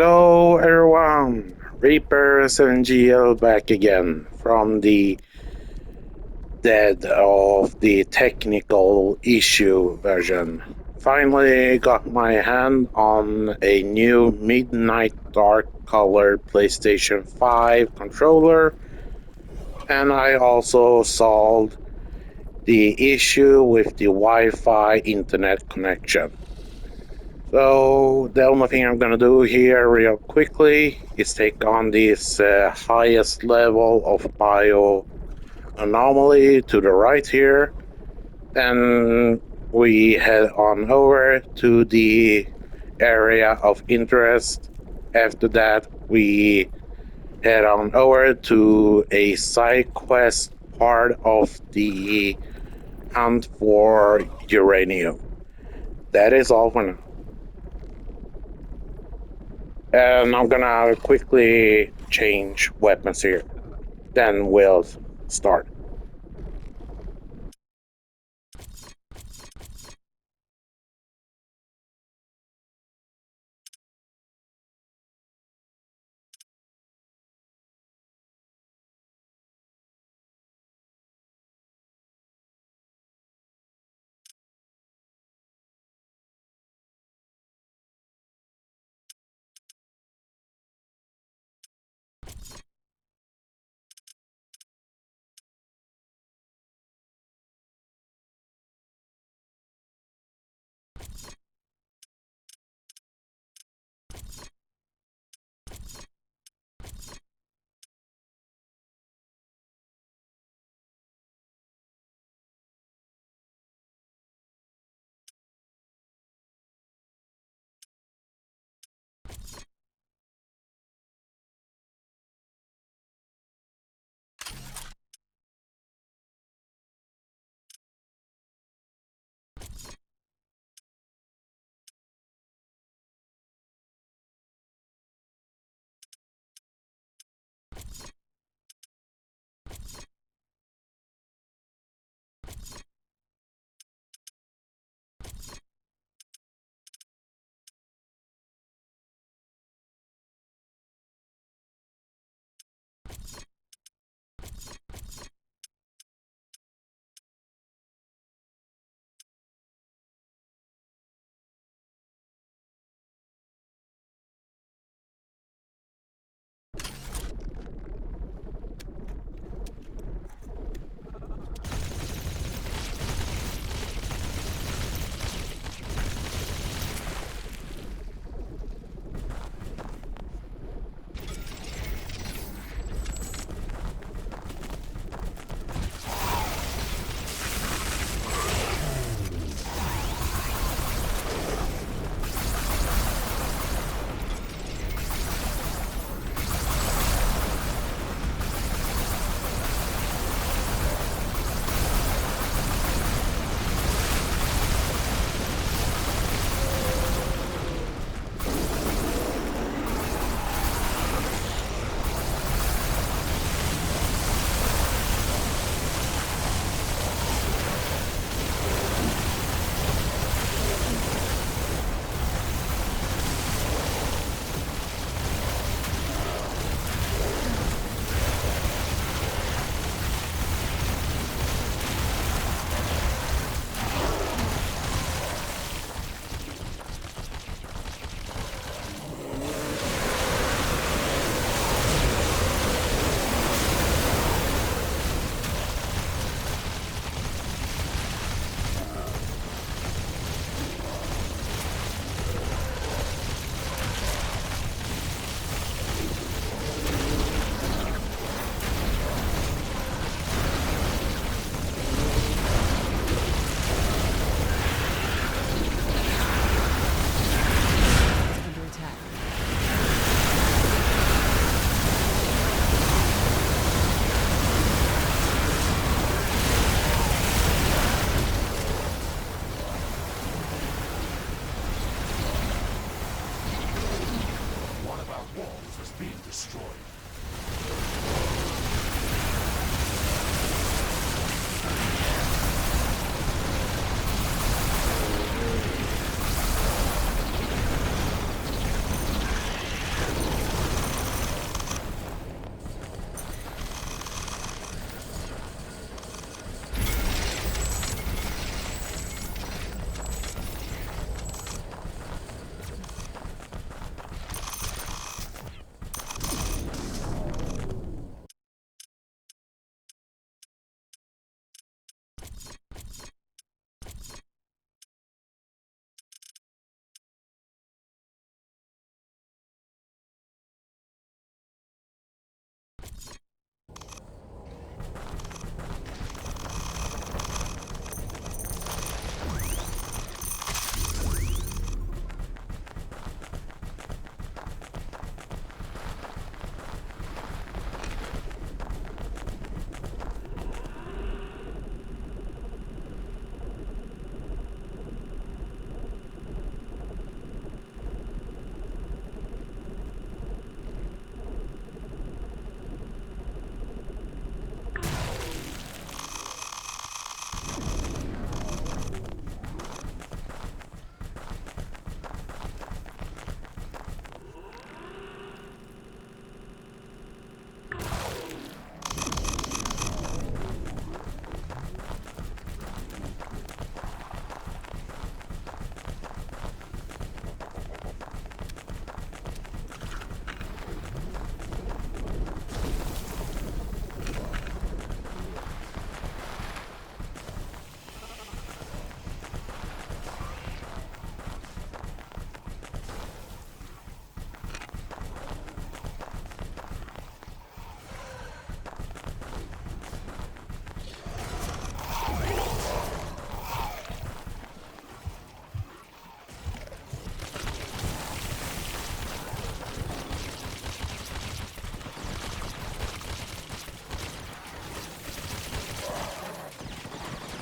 Hello everyone, Reapers and GL back again from the dead of the technical issue version. Finally got my hand on a new midnight dark color PlayStation 5 controller, and I also solved the issue with the Wi-Fi internet connection. So the only thing I'm gonna do here real quickly is take on this highest level of bio anomaly to the right here. Then we head on over to the area of interest. After that, we head on over to a side quest part of the hunt for uranium. That is all for now. And I'm gonna quickly change weapons here. Then we'll start.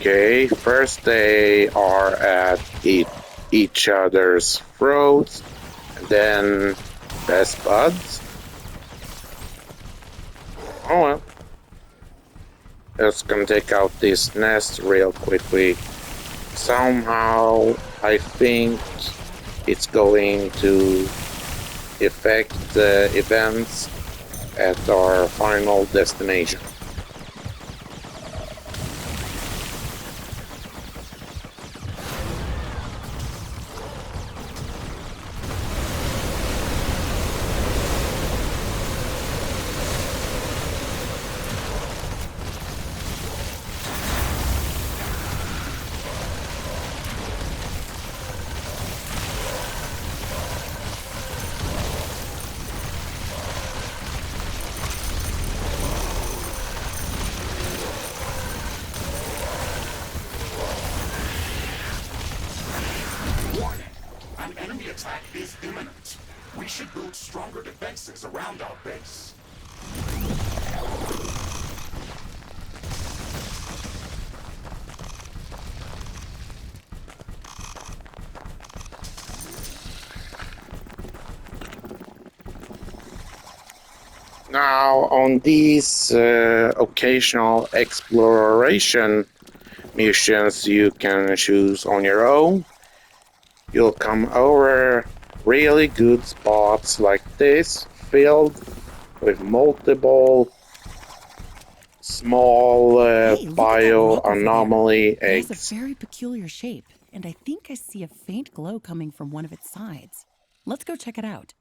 Okay, first they are at each other's throats, and then best buds. Oh well. Let's gonna take out this nest real quickly. Somehow, I think it's going to affect the events at our final destination. attack is imminent. We should build stronger defenses around our base. Now, on these occasional exploration missions you can choose on your own, you'll come over really good spots like this, filled with multiple small Hey, look at that rock over there. bioanomaly It has eggs. a very peculiar shape, and I think I see a faint glow coming from one of its sides. Let's go check it out.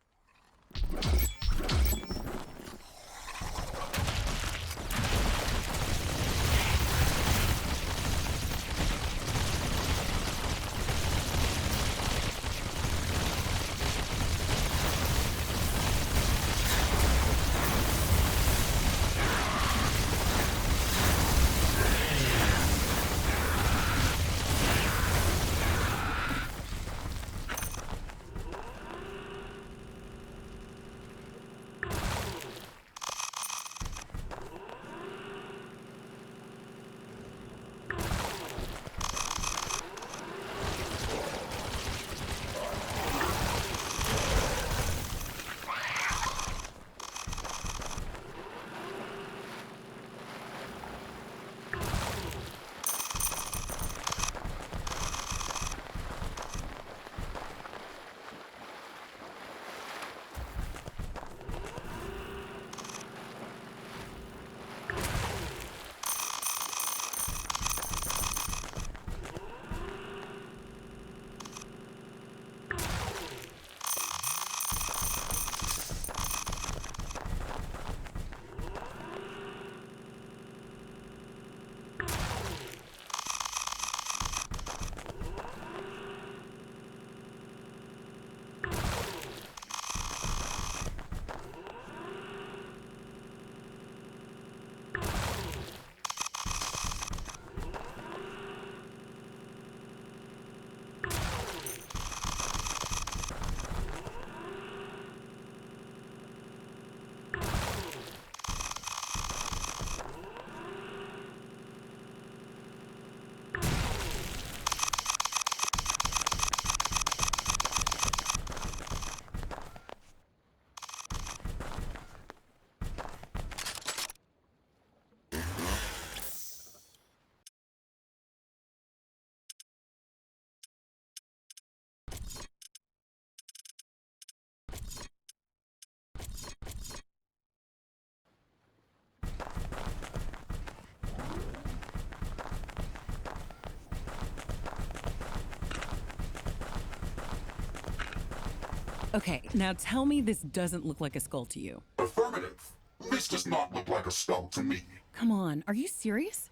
Okay, now tell me this doesn't look like a skull to you. Affirmative. This does not look like a skull to me. Come on, are you serious?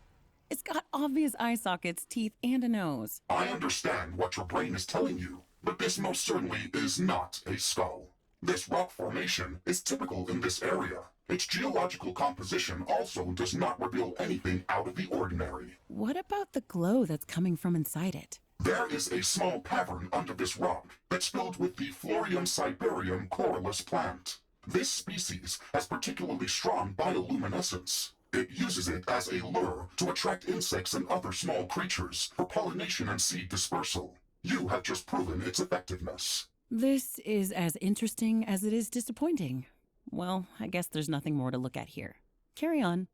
It's got obvious eye sockets, teeth, and a nose. I understand what your brain is telling you, but this most certainly is not a skull. This rock formation is typical in this area. Its geological composition also does not reveal anything out of the ordinary. What about the glow that's coming from inside it? There is a small cavern under this rock that's filled with the Florium ciberium corylus plant. This species has particularly strong bioluminescence. It uses it as a lure to attract insects and other small creatures for pollination and seed dispersal. You have just proven its effectiveness. This is as interesting as it is disappointing. Well, I guess there's nothing more to look at here. Carry on.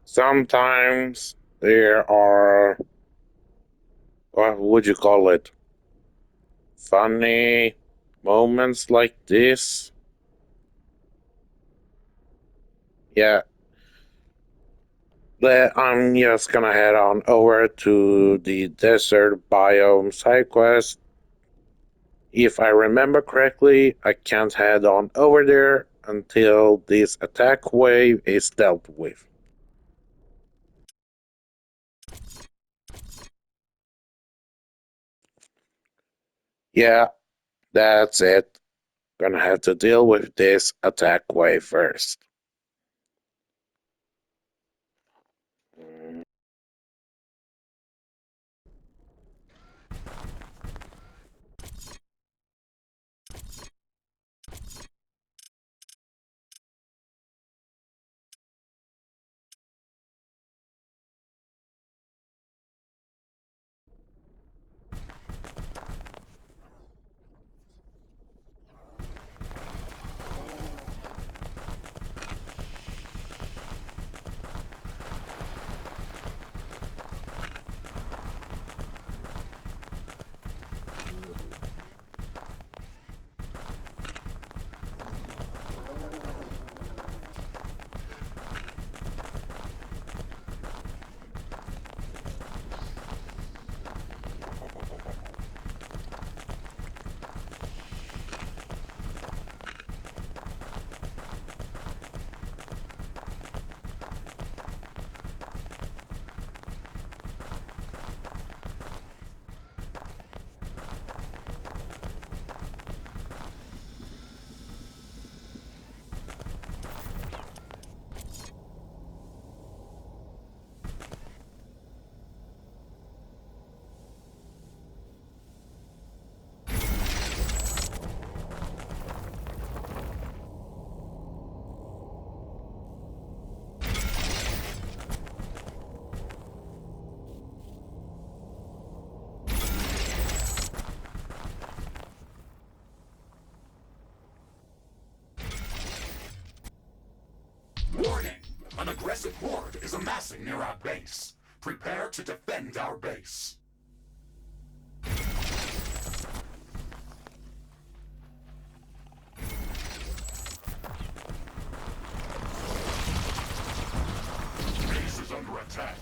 Sometimes there are, what would you call it? Funny moments like this. Yeah. But I'm just gonna head on over to the desert biome side quest. If I remember correctly, I can't head on over there until this attack wave is dealt with. Yeah, that's it. Gonna have to deal with this attack wave first. Warning! An aggressive horde is amassing near our base. Prepare to defend our base. Base is under attack.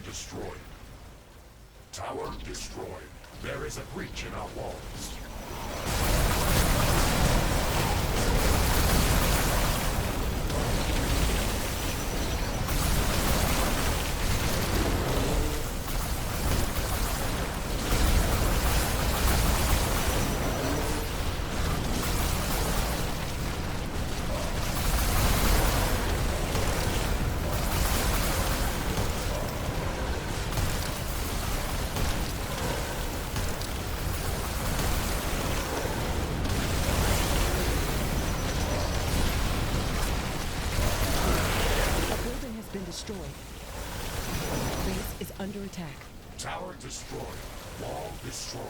Destroyed. Tower destroyed. There is a breach in our walls. Destroyed. Base is under attack. Tower destroyed. Wall destroyed.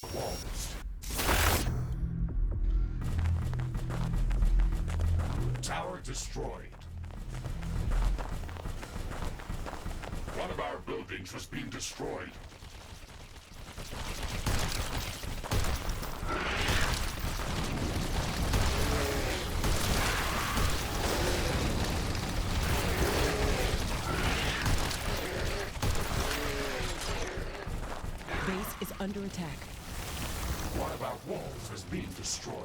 Walls. Tower destroyed. One of our buildings has been destroyed. Base is under attack. One of our walls has been destroyed.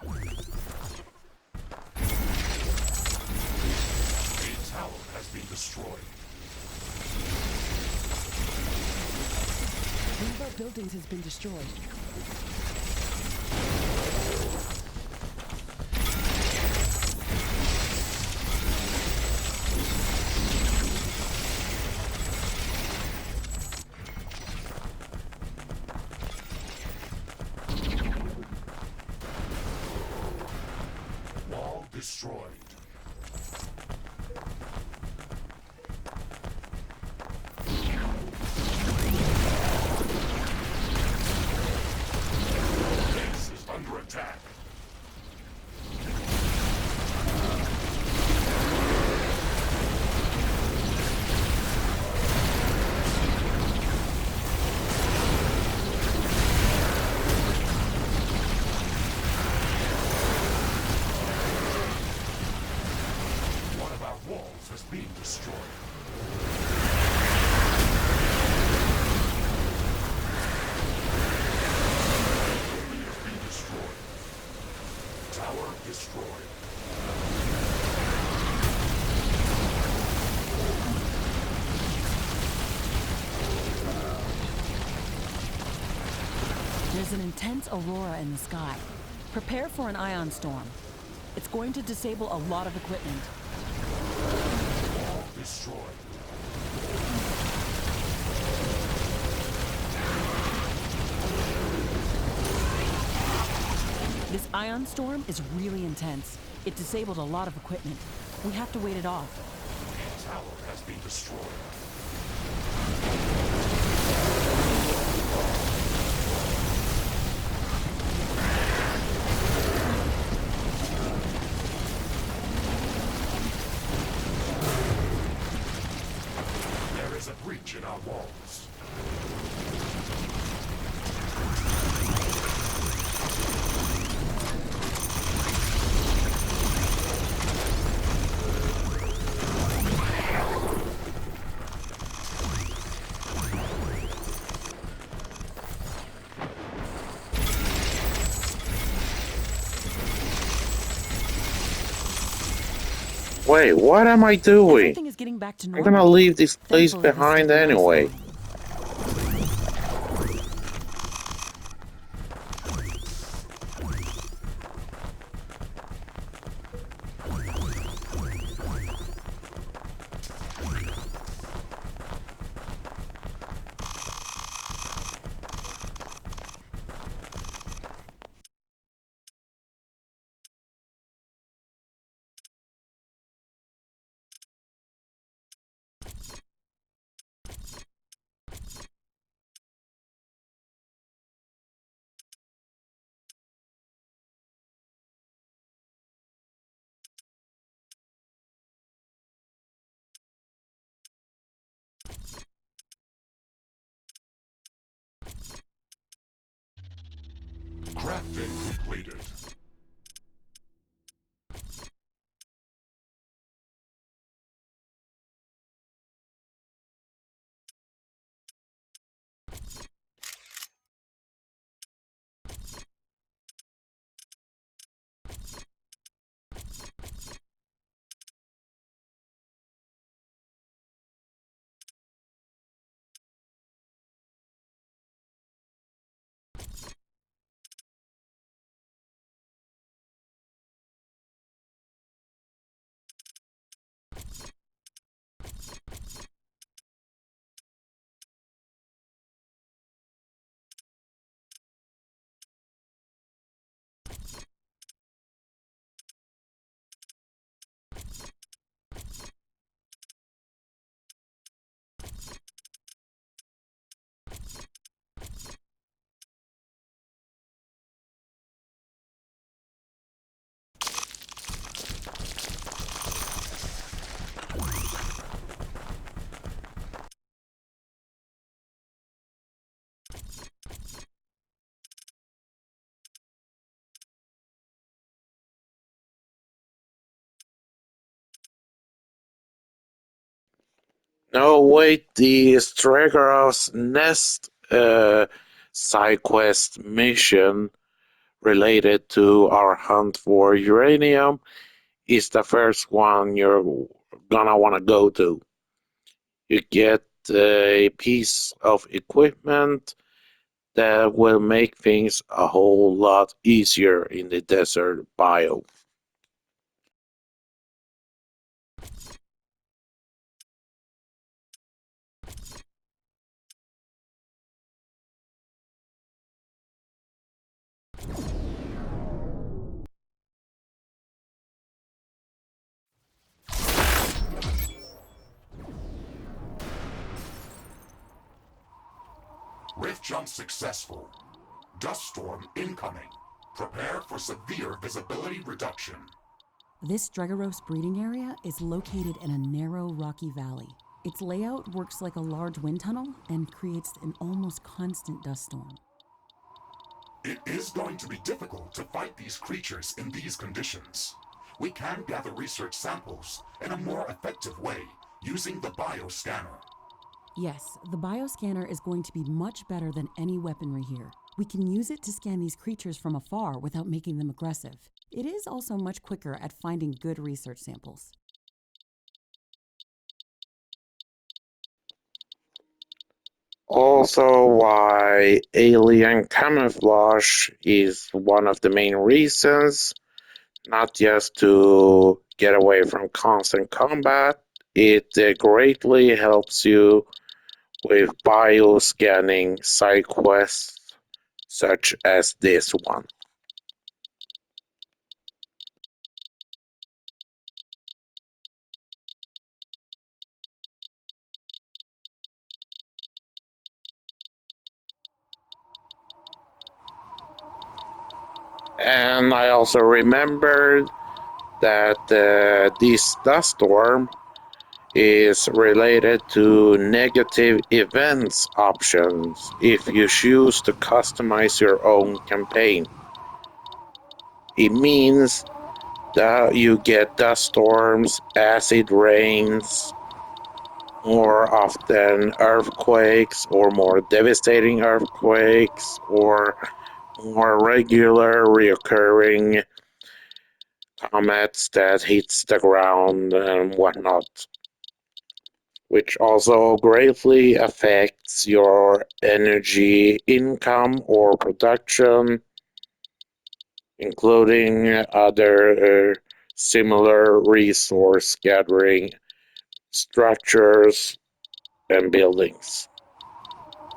A tower has been destroyed. One of our buildings has been destroyed. Wall destroyed. Base is under attack. One of our walls has been destroyed. Building has been destroyed. Tower destroyed. There's an intense aurora in the sky. Prepare for an ion storm. It's going to disable a lot of equipment. Wall destroyed. This ion storm is really intense. It disabled a lot of equipment. We have to wait it off. A tower has been destroyed. There is a breach in our walls. Wait, what am I doing? Everything is getting back to I'm normal. gonna leave this place Thankfully, this behind didn't last anyway. long. Crafting completed. No, wait, the Stregaros Nest side quest mission related to our hunt for uranium is the first one you're gonna want to go to. You get a piece of equipment that will make things a whole lot easier in the desert biome. Rift jump successful. Dust storm incoming. Prepare for severe visibility reduction. This Stregaros breeding area is located in a narrow, rocky valley. Its layout works like a large wind tunnel and creates an almost constant dust storm. It is going to be difficult to fight these creatures in these conditions. We can gather research samples in a more effective way using the bioscanner. Yes, the bioscanner is going to be much better than any weaponry here. We can use it to scan these creatures from afar without making them aggressive. It is also much quicker at finding good research samples. Also, why alien camouflage is one of the main reasons, not just to get away from constant combat, it greatly helps you with bioscanning side quests such as this one. And I also remembered that this dust storm is related to negative events options if you choose to customize your own campaign. It means that you get dust storms, acid rains, more often earthquakes or more devastating earthquakes or more regular reoccurring comets that hits the ground and whatnot, which also greatly affects your energy income or production, including other similar resource gathering structures and buildings.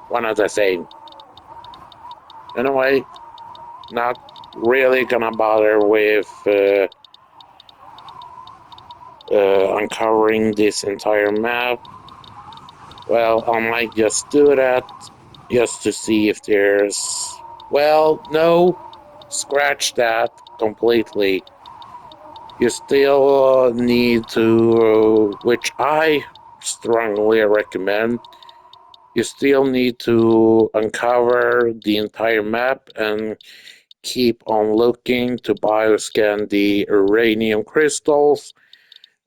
One of the same. Anyway, not really gonna bother with uncovering this entire map. Well, I might just do that just to see if there's. Well, no, scratch that completely. You still need to, which I strongly recommend, you still need to uncover the entire map and keep on looking to bioscan the uranium crystals,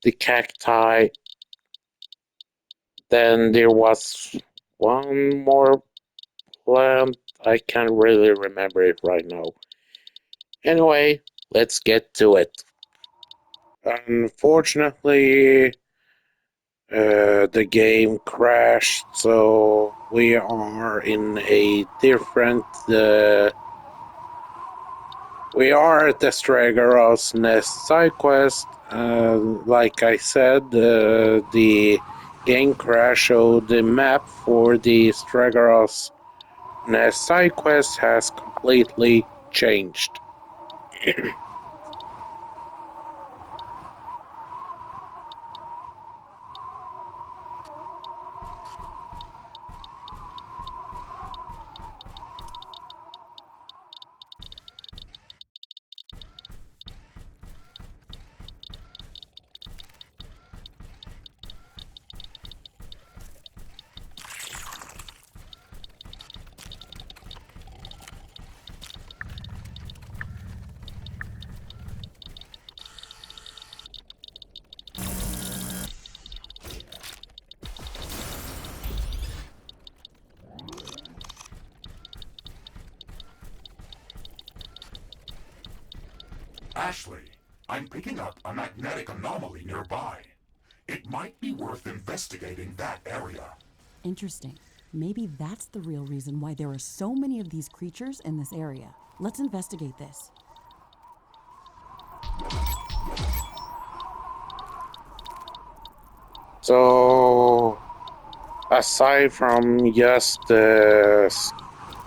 the cacti. Then there was one more plant. I can't really remember it right now. Anyway, let's get to it. Unfortunately, the game crashed, so we are in a different. We are at the Stregaros Nest side quest. Like I said, the game crash showed the map for the Stregaros Nest side quest has completely changed. Ashley, I'm picking up a magnetic anomaly nearby. It might be worth investigating that area. Interesting. Maybe that's the real reason why there are so many of these creatures in this area. Let's investigate this. So, aside from just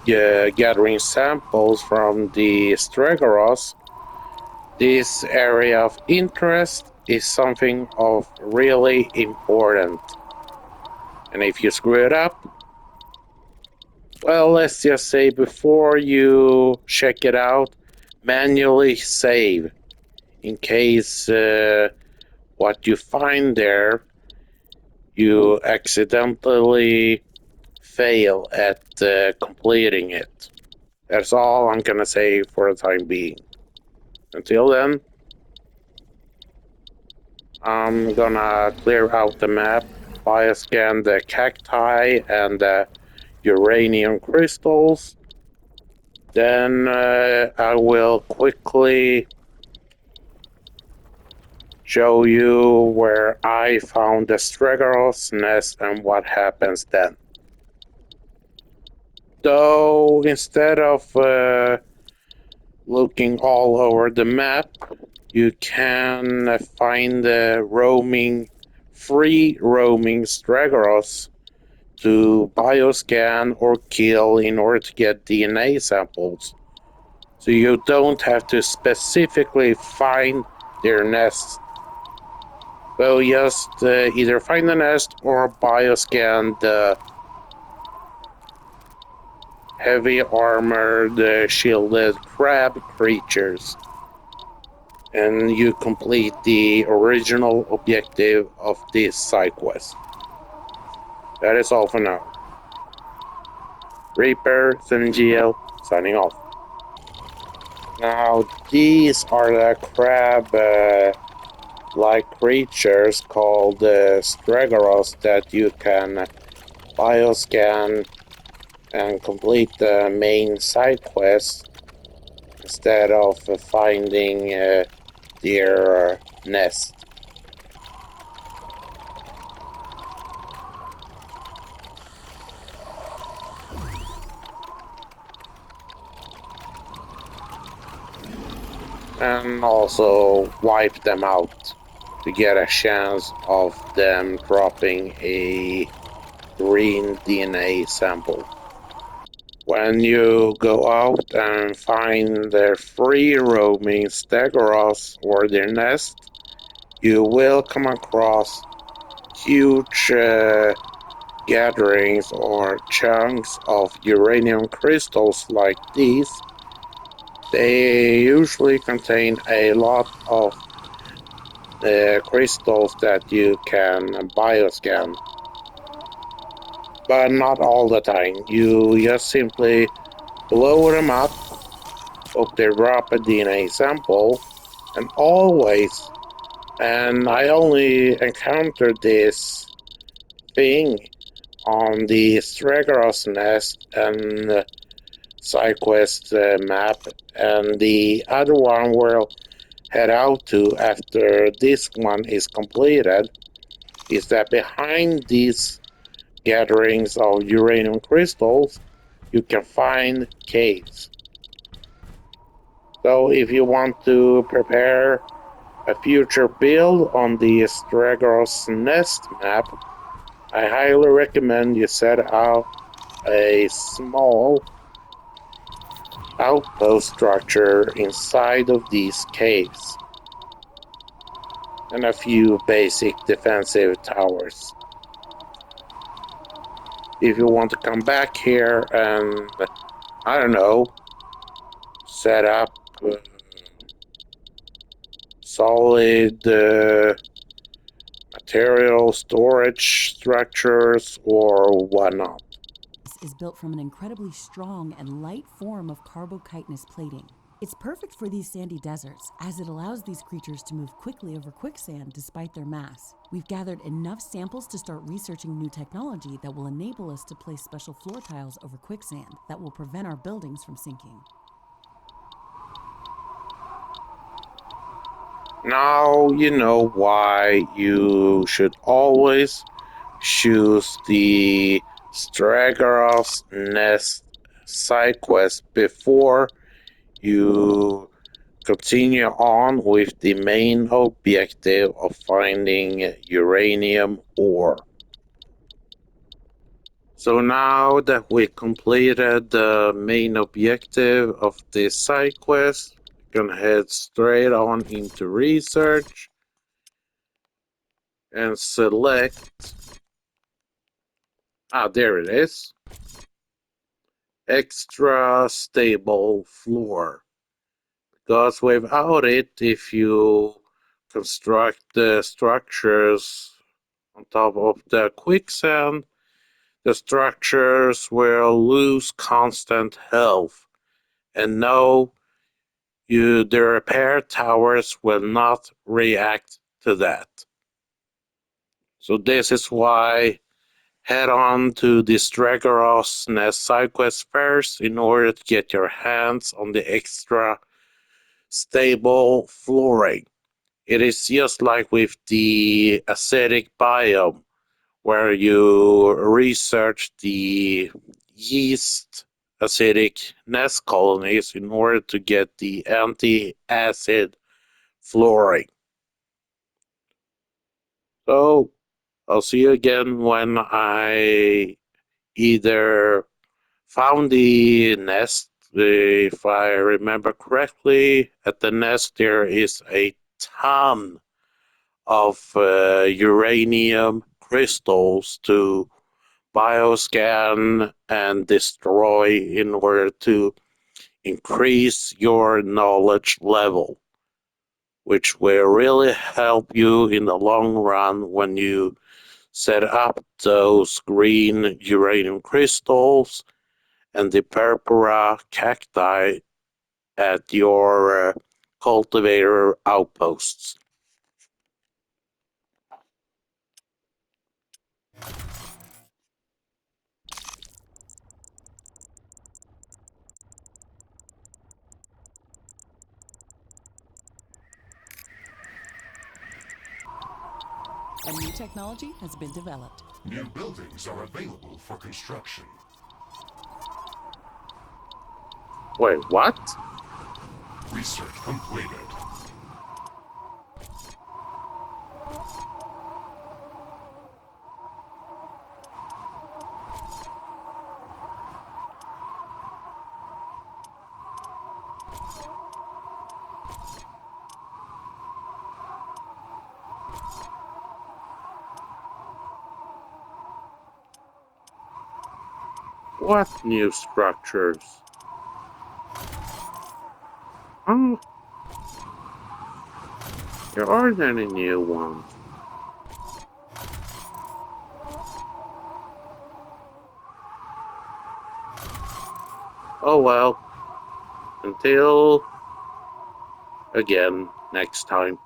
gathering samples from the Stregaros, this area of interest is something of really important. And if you screw it up, well, let's just say before you check it out, manually save in case what you find there you accidentally fail at completing it. That's all I'm gonna say for the time being. Until then, I'm gonna clear out the map, bioscan the cacti and the uranium crystals. Then I will quickly show you where I found the Stregaros nest and what happens then. Though instead of looking all over the map, you can find the free roaming Stregaros to bioscan or kill in order to get DNA samples. So you don't have to specifically find their nests. So just either find the nest or bioscan the heavy armored shielded crab creatures. And you complete the original objective of this side quest. That is all for now. Reaper, SNGL, signing off. Now, these are the crab-like creatures called Stregaros that you can bioscan and complete the main side quest instead of finding their nest. And also wipe them out to get a chance of them dropping a green DNA sample. When you go out and find their free roaming Stegoros or their nest, you will come across huge gatherings or chunks of uranium crystals like these. They usually contain a lot of crystals that you can bioscan. But not all the time. You just simply blow them up, hope they drop a DNA sample, and always, and I only encountered this thing on the Stregaros nest and SideQuest map, and the other one we'll head out to after this one is completed is that behind these gatherings of uranium crystals, you can find caves. So if you want to prepare a future build on the Stregaros nest map, I highly recommend you set out a small outpost structure inside of these caves and a few basic defensive towers. If you want to come back here and, I don't know, set up solid material storage structures or whatnot. Is built from an incredibly strong and light form of carbochitinous plating. It's perfect for these sandy deserts, as it allows these creatures to move quickly over quicksand despite their mass. We've gathered enough samples to start researching new technology that will enable us to place special floor tiles over quicksand that will prevent our buildings from sinking. Now you know why you should always choose the Stregaros nest side quest before you continue on with the main objective of finding uranium ore. So now that we completed the main objective of this side quest, we're gonna head straight on into research and select, there it is, extra stable floor. Because without it, if you construct the structures on top of the quicksand, the structures will lose constant health. And no, the repair towers will not react to that. So this is why head on to the Stregaros nest side quest first in order to get your hands on the extra stable flooring. It is just like with the acidic biome, where you research the yeast acidic nest colonies in order to get the anti-acid flooring. So I'll see you again when I either found the nest. If I remember correctly, at the nest there is a ton of uranium crystals to bioscan and destroy in order to increase your knowledge level, which will really help you in the long run when you set up those green uranium crystals and the purpura cacti at your cultivator outposts. A new technology has been developed. New buildings are available for construction. Wait, what? Research completed. What new structures? Oh, there aren't any new ones. Oh well, until again next time.